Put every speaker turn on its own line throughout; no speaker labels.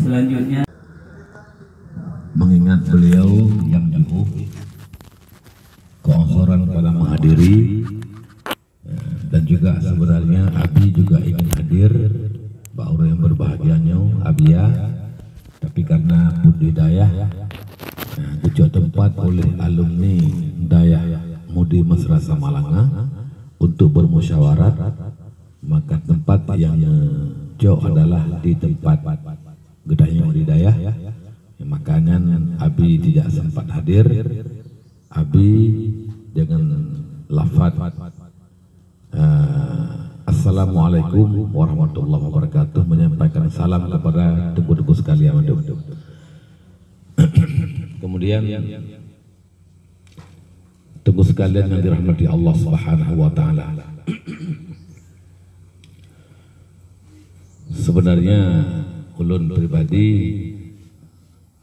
Selanjutnya
mengingat beliau yang jauh keongsoran pada menghadiri, dan juga sebenarnya Abi juga ingin hadir, Pak Ura yang berbahagianya Abia, tapi karena budidaya tujuh tempat oleh alumni Daya Mudi Mesra Samalanga untuk bermusyawarat, maka tempat yang jauh adalah di tempat Gedayang Budidaya. Makanya Abi tidak sempat hadir. Abi dengan lafaz Assalamualaikum warahmatullahi wabarakatuh menyampaikan salam kepada teguh-teguh sekalian. Kemudian teguh sekalian yang dirahmati Allah Subhanahu wa taala. Sebenarnya ulun pribadi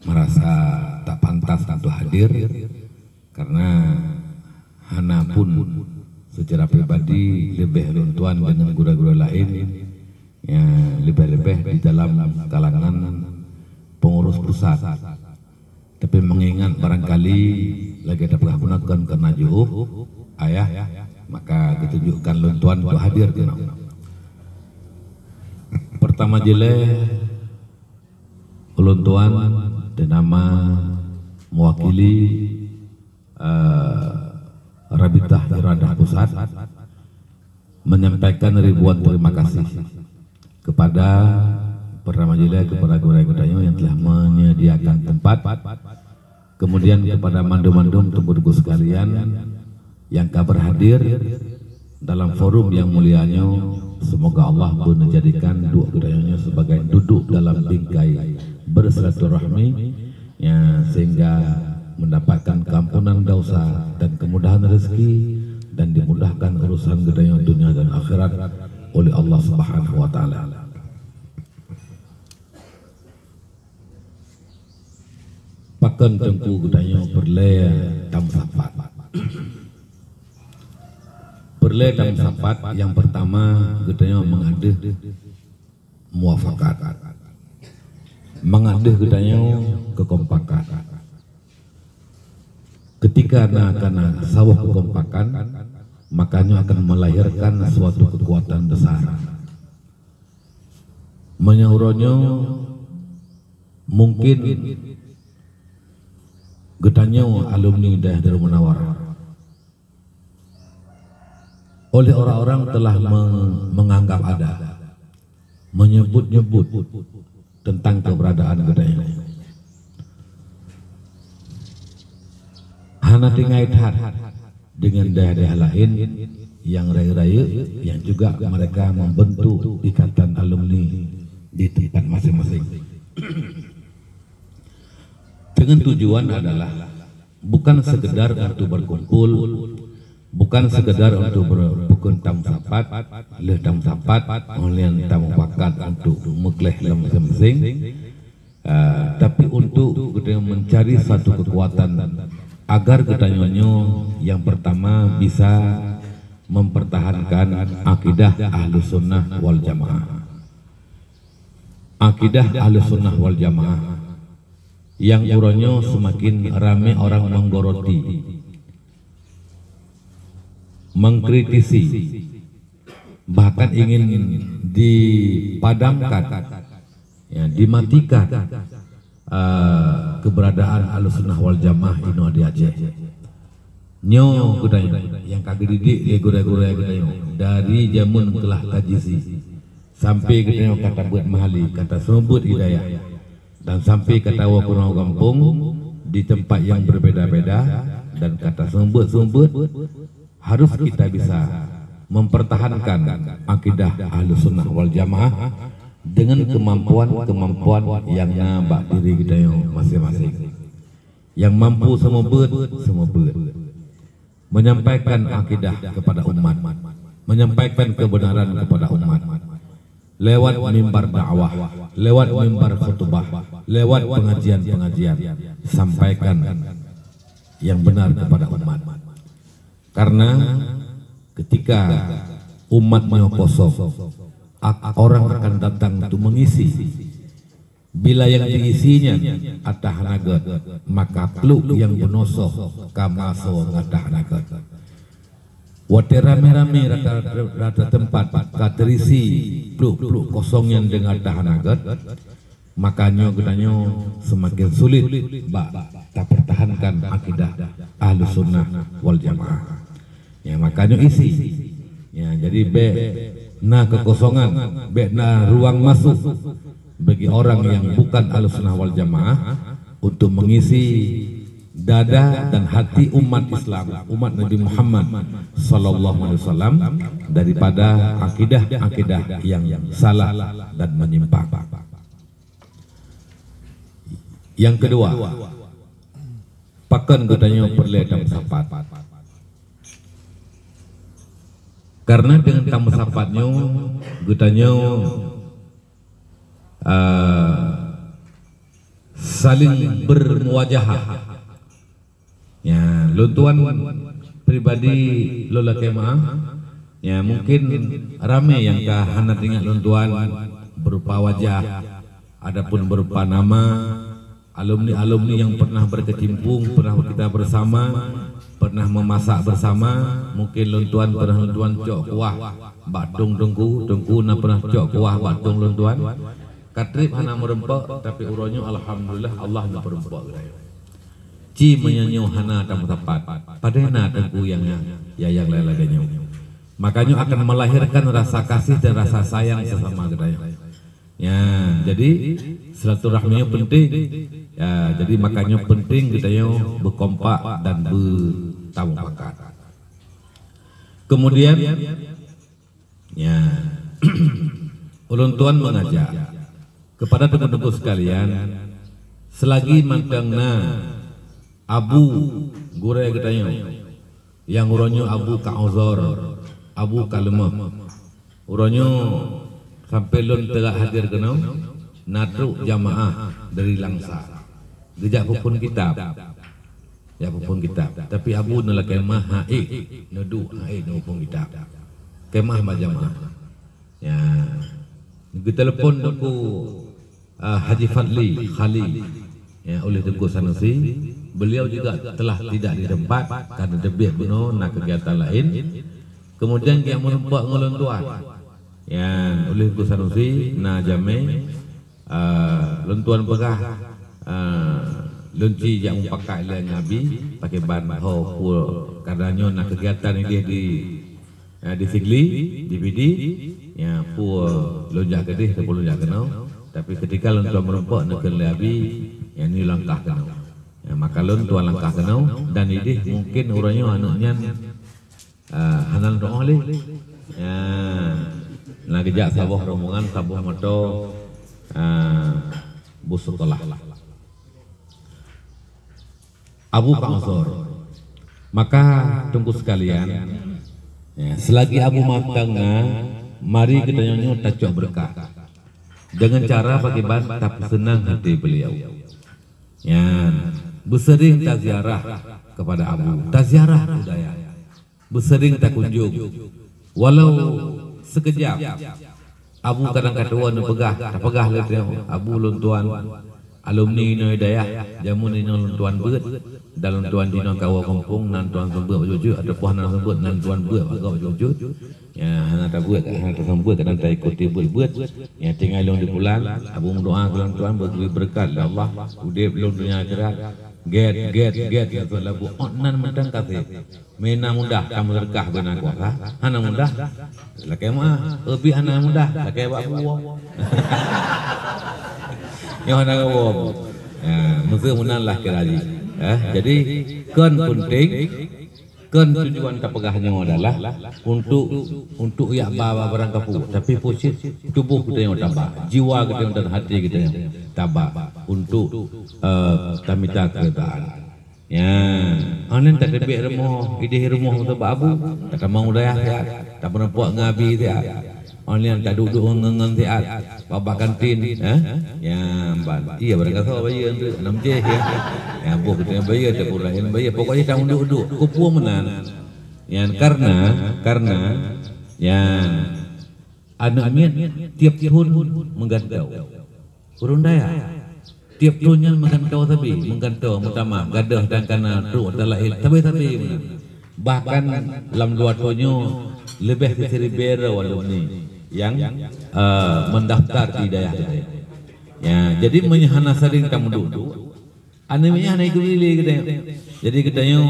merasa tak pantas untuk hadir karena hana pun secara pribadi lebih runtuhan dengan guru-guru lain yang lebih-lebih di dalam kalangan pengurus pusat. Tapi mengingat barangkali lagi ada pengakuan karena jauh ayah, maka ditunjukkan luntuan untuk hadir kena. Pertama jele luntuan dan nama mewakili Rabitah Iradah Pusat menyampaikan ribuan terima kasih kepada pertama jele kepada guru-guru yang telah menyediakan tempat, kemudian kepada mandum-mandum teguh-teguh sekalian yang kabar hadir dalam forum yang mulianya. Semoga Allah pun menjadikan dua keduanya sebagai duduk dalam bingkai bersilaturahmi ya, sehingga mendapatkan keampunan dosa dan kemudahan rezeki dan dimudahkan urusan gedaya dunia dan akhirat oleh Allah Subhanahu wa taala. Pakan tengku gedaya berlea tam sapat. Berlea tam sapat yang pertama gedaya mengaduh muafakat. Mengaduh gedaya kekompakan. Ketika anak-anak sawah kekompakan, makanya akan melahirkan suatu kekuatan besar. Menyauronyo mungkin gedanya alumni Daya Darul Munawwarah oleh orang-orang telah menganggap ada, menyebut-nyebut tentang keberadaan gedaya. Hana tingaitan dengan daerah lain yang raya-raya yang juga mereka membentuk ikatan alumni di tempat masing-masing. Dengan tujuan adalah bukan sekedar untuk berkumpul, bukan sekedar untuk berbukan tam sapat, leh tam sapat, oleh tam pakat untuk mekleh masing-masing, tapi untuk mencari satu kekuatan agar gedanya yang pertama bisa mempertahankan akidah Ahlus Sunnah wal Jamaah. Akidah Ahlus Sunnah wal Jamaah yang uronyo semakin ramai orang menggoroti, mengkritisi, bahkan ingin dipadamkan, ya, dimatikan keberadaan Ahlus Sunnah wal Jamaah ino di Aceh. Nyo gudanya yang kagak didik ya gura-gura gudanya dari jamun telah kajisi sampai gudanya kata buat mahali, kata sebut hidayah, dan sampai kata wakunau kampung di tempat yang berbeda-beda, dan kata sebut harus kita bisa mempertahankan akidah Ahlus Sunnah wal Jamaah dengan kemampuan yang nambah diri kita yang masing-masing, yang mampu semua menyampaikan akidah kepada umat, menyampaikan kebenaran kepada umat lewat mimbar dakwah, lewat mimbar khutbah, lewat pengajian-pengajian, sampaikan yang benar kepada umat. Karena ketika umatnya kosong, orang akan datang untuk mengisi Bila yang diisinya atah naga, maka peluk yang benosoh kamaso ngatah naga. Wate rame-rame rata tempat katerisi peluk-peluk kosong yang dengan atah naga, makanya katanya semakin sulit tak pertahankan akidah Ahlus Sunnah wal Jamaah. Ya makanya isi. Ya jadi na kekosongan, na ruang masuk bagi orang yang bukan Ahlussunnah wal Jamaah untuk mengisi dada dan hati umat Islam, umat Nabi Muhammad sallallahu alaihi wasallam daripada akidah-akidah yang salah dan menyimpang. Yang kedua, pakan katanya perle tamu sapat. Karena dengan tamu sapatnya katanya saling bermuwajahah. Ya, luntuan pribadi lola kemah. Ya, mungkin ramai yang hana ingat luntuan berupa wajah, adapun berupa nama, alumni-alumni yang pernah berkecimpung, pernah kita bersama, pernah memasak bersama. Mungkin luntuan pernah luntuan cok kuah batung tungku na pernah cok kuah batung luntuan. Katrip hana merempok, tapi uronyo alhamdulillah Allah yang merempok. Ci menyanyo hana tamu tepat, padahal tengku yang lain-lainnya. Makanya akan melahirkan rasa kasih dan rasa sayang sesama kita. Ya, jadi silaturahminya penting. Ya, jadi makanya penting kita berkompak dan bertamu pakat. Kemudian, ya, ulun tuan mengajak kepada teman-teman sekalian, selagi mantangna Abu Gure katanya, yang uronyo Abu Ka'uzor, Abu Kalemah, uronyo sampai lun telah hadir kenau, natruk jamaah dari Langsa, gejak pupun kitab, ya pupun kitab. Tapi Abu nala kemah haik, nedu haik pupun kitab, kemah majamaah. Ya, kita telepon aku Haji Fadli Khalil, ya oleh Tengku Sanusi. Beliau juga telah tidak di tempat karena debit penuh nak kegiatan lain. Kemudian dia menumpuk ngeluntuan. Ya, oleh Tengku Sanusi na jame luntuan pegah lunci yang pakai oleh Nabi pakai ban ho pul karenanya nak kegiatan ini di Sigli DVD ya pul lonjak gedih ataupun lonjak kenau. Tapi ketika luntuan merumpuk nak Nabi yang ini langkah kenau. Ya, maka luntuan langkah kenau dan ini mungkin orangnya anaknya hanan doa leh. Ya, nak kejak sabuh rombongan sabuh moto busukolah. Abu Ka'uzor. Maka tunggu sekalian, ya, selagi Abu matangnya, mari kita nyanyi tajok berkah dengan cara bagaimana tapi senang hati beliau. Ya, bersering taziarah kepada Abu, taziarah budaya, bersering tak kunjung, walau sekejap. Abu kadang-kadang pegah letih Abu luntuan alumni no hidayah jamun ino luntuan beut dalam tuan dino kawa kampung nan tuan sembut jujur ada puan nan sembut nan tuan beut kawa jujur ya hana ta beut hana ta sembut kadang ta ikuti beut ya tinggal long di bulan Abu mendoa ke tuan bagi berkat Allah udip long dunia akhirat get itu lagu onan mentang kate mena mudah kamu berkah benar kuasa hana mudah lakai mah lebih hana mudah lakai bak buah yang hana gawam ya mesti munan lah kiraji jadi kan penting kan tujuan tapegahnya adalah untuk ya bawa barang kapu tapi posisi tubuh kita yang tambah jiwa kita dan hati kita yang tambah untuk tamita keretaan ya anen tak debek remoh ide remoh untuk Abu tak mau dah ya tak pernah puak ngabi dia anen tak duduk ngengen dia babak kantin ya ban iya berkata bayi untuk 6J ya buh kita bayi tak purain bayi pokoknya tak duduk kupu menan ya karena ya anaknya tiap tahun menggantau Urung daya. Tiap tahunnya menggantau tapi menggantau utama gadah dan kana tu adalah tapi bahkan dalam 2 tahunnya lebih dari bera alumni yang mendaftar di daerah. Ya, jadi menyahana sering kamu duduk. Anemanya naik pilih kita. Jadi kita nyo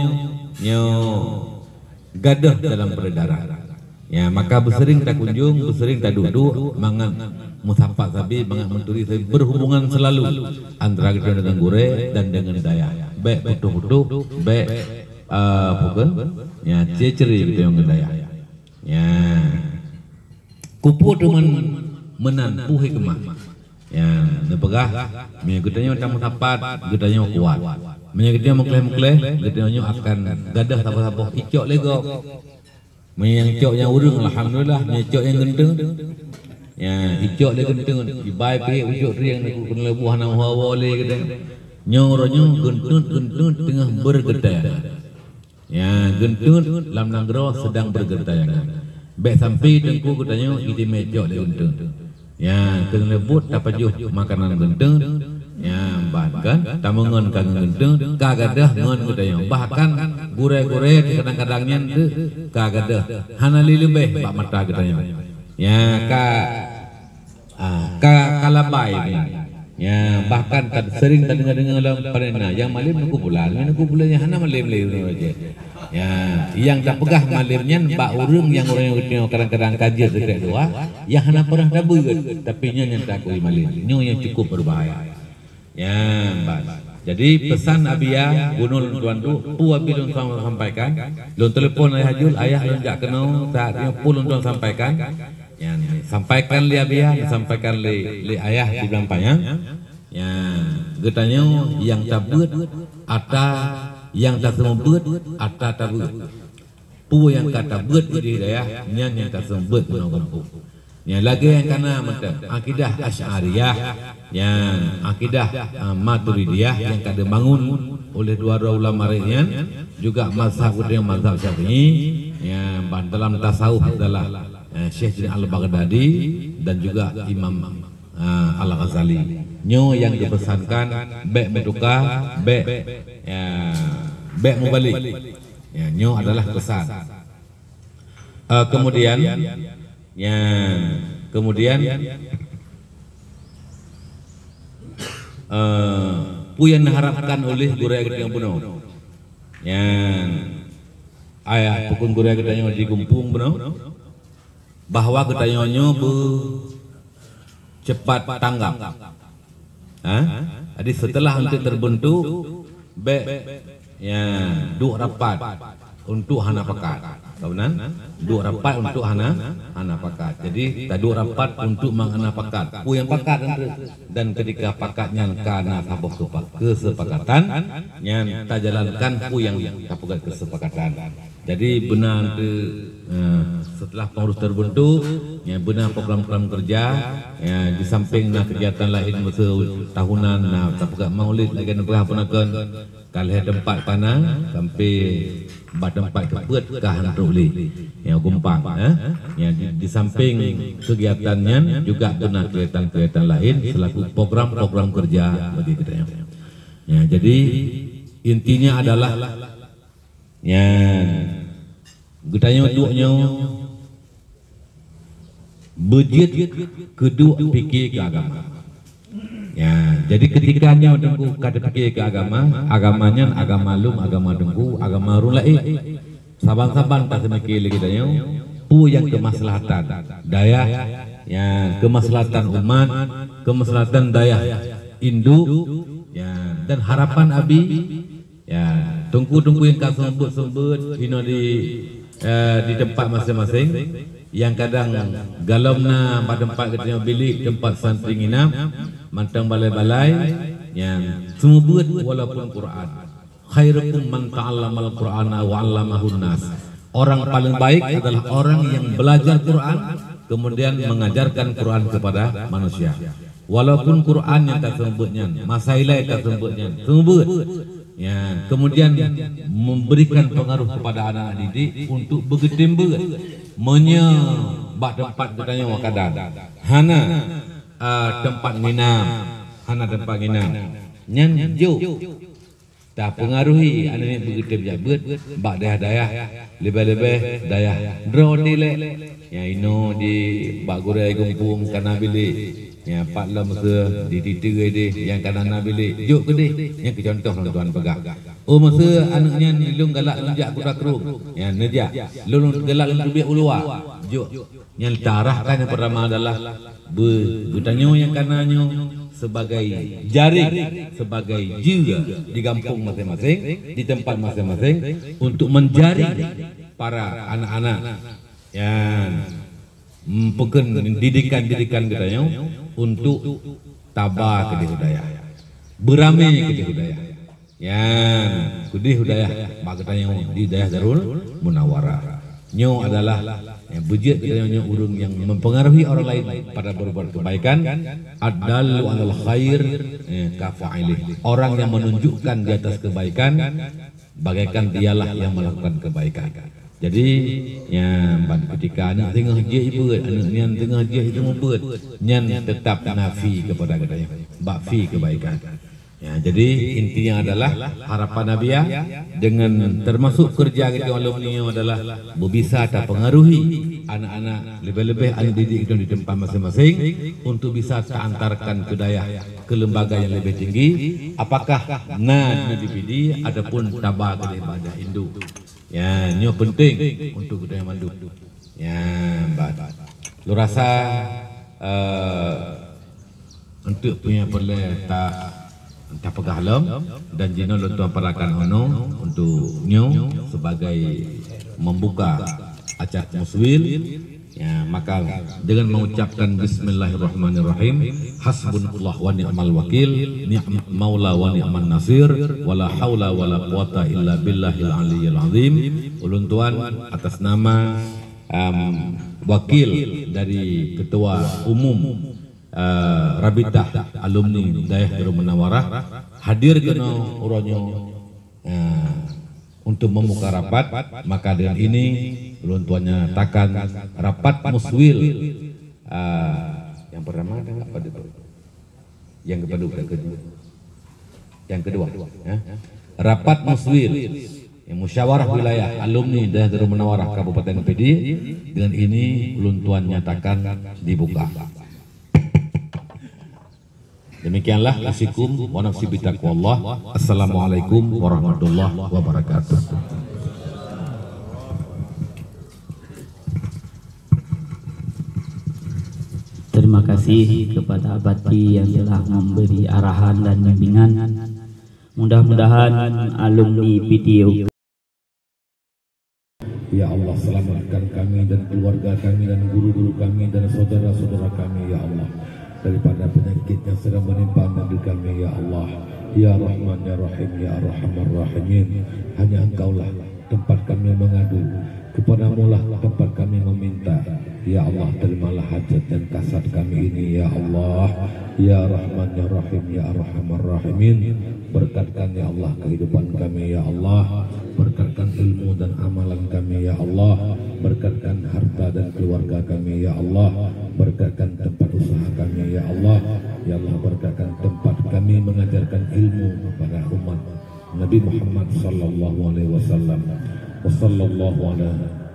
gadah dalam peredaran. Ya, maka bersering tak kunjung, bersering tak duduk, mangan musafak sabi, mangan menturi sabi, berhubungan selalu antara kita dengan gure dan dengan daya. Baik putu-putu, baik bukan, ya ciri kita yang daya. Ya, kupu teman menanpu hikmah. Ya, nepegah, menyegutanya macam musafat, getanya kuat. Menyegutnya mekleh-mekleh, getanya akan gadah apa-apa, icok lego. Yang cok yang urung alhamdulillah, cok yang gendeng. Ya, icok dia gendeng, ibai pe ujuk riang aku kena lebuh nang hawa le gedeng. Nyoronyo gentut tengah bergedaya. Ya, gentut lam nanggro sedang bergedaya. Bek sampai tengku katanya ide mejok le gendeng. Ya, tengah lebut dapat juh makanan gendeng. Ya, bahkan tamungan kang gendeng kagadah ngon katanya. Bahkan gure-gure kadang-kadangnya tu kagadah hanali lebih bak mata katanya. Ya, kalabai ni. Ya, bahkan sering tak dengar dalam parena yang malim kumpulan hana malim aja. Ya, yang tak pegah malimnya bak urung yang orang yang kadang-kadang kaji sedek dua, yang hana pernah tabu tapi nya yang tak kui malim. Nyo yang cukup berbahaya. Ya, jadi pesan Abia Gunul Tuan Tu, pu abi lun sampaikan, lun telepon ayah Jul, ayah lun jak kenal, saatnya pu lun tuan sampaikan. Ya, sampaikan li Abia, sampaikan li ayah di belampanya. Ya, getanya yang tabut, ata yang tak sembut, ata tabut. Pu yang kata but di daya, yang tak sembut menongol pu. Ya, lagi yang kana macam akidah Asy'ariyah, yang akidah Maturidiyah yang kada bangun oleh dua ulama lainnya, juga mazhab yang mazhab Syafi'i, yang dalam tasawuf adalah Syekh Al-Baghdadi dan juga Imam Al-Ghazali. Nyo yang dipesankan bek meduka, bek mubalik. Ya, nyo adalah pesan. Kemudian pu yang diharapkan oleh guru yang penuh. Yang ayah pukun guru yang dikumpung penuh bahwa ketanyonyo cepat tanggap. Jadi setelah untuk terbentuk duk rapat untuk hana pakat. Kawanan, duk rapat untuk hana pakat. Jadi tak duk rapat untuk menghana pakat. Pu yang pakat dan ketika pakatnya karena sabuk kesepakatan, yang tak jalankan pu yang tapukat kesepakatan. Jadi benar setelah pengurus terbentuk, ya benar program-program kerja, ya di samping kegiatan lain masa tahunan, tapukat maulid lagi nak punakan kalih tempat panang sampai tempat keput ke Handruli yang gumpang ya di samping kegiatannya juga benar kegiatan-kegiatan lain selaku program-program kerja bagi kita ya. Jadi intinya adalah ya gutanya duknya budget kedua fikir ke agama. Ya, jadi ketikanya dengku kada fikir ke agamanya agama lum, agama dengku, agama rulai. Sabang-sabang tak semikir lagi tanya. Pu yang kemaslahatan daya, ya kemaslahatan umat, kemaslahatan daya induk, ya dan harapan abi, ya tungku-tungku yang kau sebut ino di tempat masing-masing. Yang kadang galamna pada tempat katanya bilik tempat santri nginap mantang balai-balai yang semua buat walaupun Quran. Khairukum man ta'allamal Qur'ana wa 'allamahun nas. Orang paling baik adalah orang yang belajar Quran kemudian mengajarkan Quran kepada manusia. Walaupun Quran yang tak sebutnya, masailah yang tak sebutnya, sebut. Ya, kemudian memberikan pengaruh kepada anak didik untuk bergetimba menyebab tempat katanya wakadang hana tempat nginam hana tempat ngina nyan jo tak pengaruhi anu ni begitu jabat bak dayah lebih-lebih dayah drone ya ino di bak gurai gumpung kana bilik ya pak lam ke di tiga dia yang kana bilik juk gede yang contoh tuan pegang oh masa anaknya lung galak lunjak kuda kerung ya nejak lung galak lebih ulua juk yang tarahkan yang pertama adalah bertanyo yang kananyo sebagai jaring, sebagai juga di kampung masing-masing, di tempat masing-masing untuk menjaring para anak-anak yang mempunyai didikan-didikan kita untuk tabah ke budaya, beramai ke budaya, yang kudi budaya, makanya di daerah Darul Munawarah. Nyo adalah bujit katanya urung yang mempengaruhi orang lain pada berbuat kebaikan, adallu alal khair kafa'ilih, orang yang menunjukkan di atas kebaikan bagaikan dialah yang melakukan kebaikan. Jadi ya ketika anak tengah je ibu anak nyan tengah je itu membuat nyan tetap nafi kepada katanya bakfi kebaikan. Ya, jadi intinya adalah harapan Nabiya dengan termasuk kerja kita alumni adalah bisa tak pengaruhi anak-anak lebih-lebih anak didik itu di tempat masing-masing untuk bisa terantarkan ke daerah ke lembaga yang lebih tinggi, apakah DPD adapun tabah daripada Hindu. Ya, ini penting untuk budaya mandu. Ya, lu rasa untuk punya boleh tak pegah alam dan jino tuan parakan hono untuk nyo sebagai membuka acara muswil ya, maka dengan mengucapkan bismillahirrahmanirrahim hasbunallah wa ni'mal wakil ni'mal maula wa ni'man nasir wala haula wala quwata illa billahil aliyyil azim. Ulun tuan atas nama wakil dari ketua umum Rabitah alumni daerah Darul Munawarah hadir kena uronyo untuk membuka rapat, maka dengan ini ulun tuannya takkan rapat muswil yang pertama apa itu? Yang kedua ya. Rapat muswil yang musyawarah wilayah alumni daerah Darul Munawarah Kabupaten PD dengan ini ulun tuan nyatakan dibuka. Demikianlah asikum wa nafsi bitaqwallah. Assalamualaikum warahmatullahi wabarakatuh.
Terima kasih kepada Abati yang telah memberi arahan dan bimbingan. Mudah-mudahan alumni PTU.
Ya Allah, selamatkan kami dan keluarga kami dan guru-guru kami dan saudara-saudara kami ya Allah daripada penyakit yang sedang menimpa negeri kami ya Allah. Ya Rahman ya Rahim ya Arhamar Rahimin, hanya Engkaulah tempat kami mengadu, kepadamu lah tempat kami meminta. Ya Allah, terimalah hajat dan kasat kami ini ya Allah. Ya Rahman ya Rahim ya Arhamar Rahimin, berkatkan ya Allah kehidupan kami ya Allah, berkatkan ilmu dan amalan kami ya Allah, berkatkan harta dan keluarga kami ya Allah, berkatkan tempat usaha kami ya Allah. Ya Allah, berkatkan tempat kami mengajarkan ilmu kepada umat Nabi Muhammad sallallahu alaihi wasallam. Wa sallallahu ala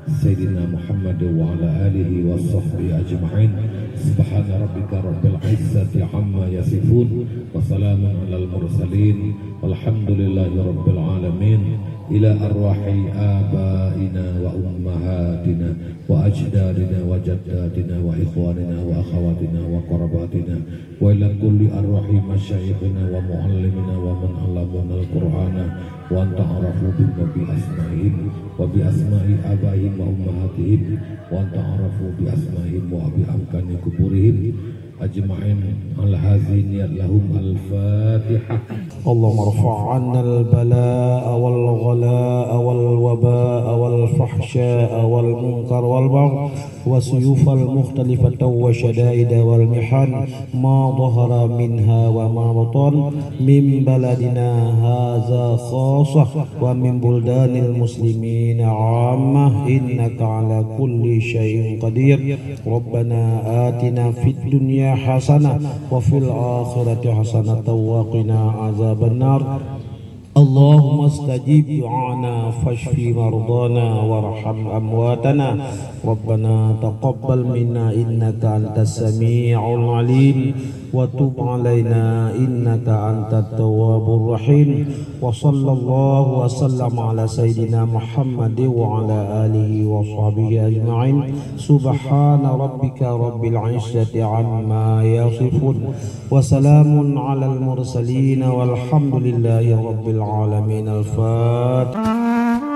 Sayyidina Muhammad wa ala alihi wa sahbihi ajma'in. Subhana rabbika rabbil izzati amma yasifun wa salamun alal mursalin walhamdulillahi rabbil alamin. Ila arwahi abaina wa ummahatina wa ajdadina wa jaddadina wa ikhwanina wa akhawatina wa qarabatina wa ila kulli arwahi masyayikhina wa muallimina wa man allamana al-Qur'ana wa anta arafu bi asma'ihim wa bi asma'i abaihim wa ummahatihim wa anta arafu bi asma'ihim wa bi amkani kuburihim ajma'in al-hazin lahum al-fatihah.
اللهم ارفع عنا البلاء والغلاء والوباء والفحشاء والمنكر والبغي وسيوف المختلفة والشدائد والمحن ما ظهر منها وما بطن من بلدنا هذا خاصة ومن بلدان المسلمين عامة إنك على كل شيء قدير ربنا آتنا في الدنيا حسنة وفي الآخرة حسنة وقنا عذاب النار اللهم استجب دعانا فاشف مرضانا وارحم أمواتنا ربنا تقبل منا إنك أنت السميع العليم وتب علينا إنك أنت التواب الرحيم وصلى الله وسلم على سيدنا محمد وعلى آله وصحبه أجمعين سبحان ربك رب العزة عما يصفون وسلام على المرسلين والحمد لله رب العالمين الفاتحة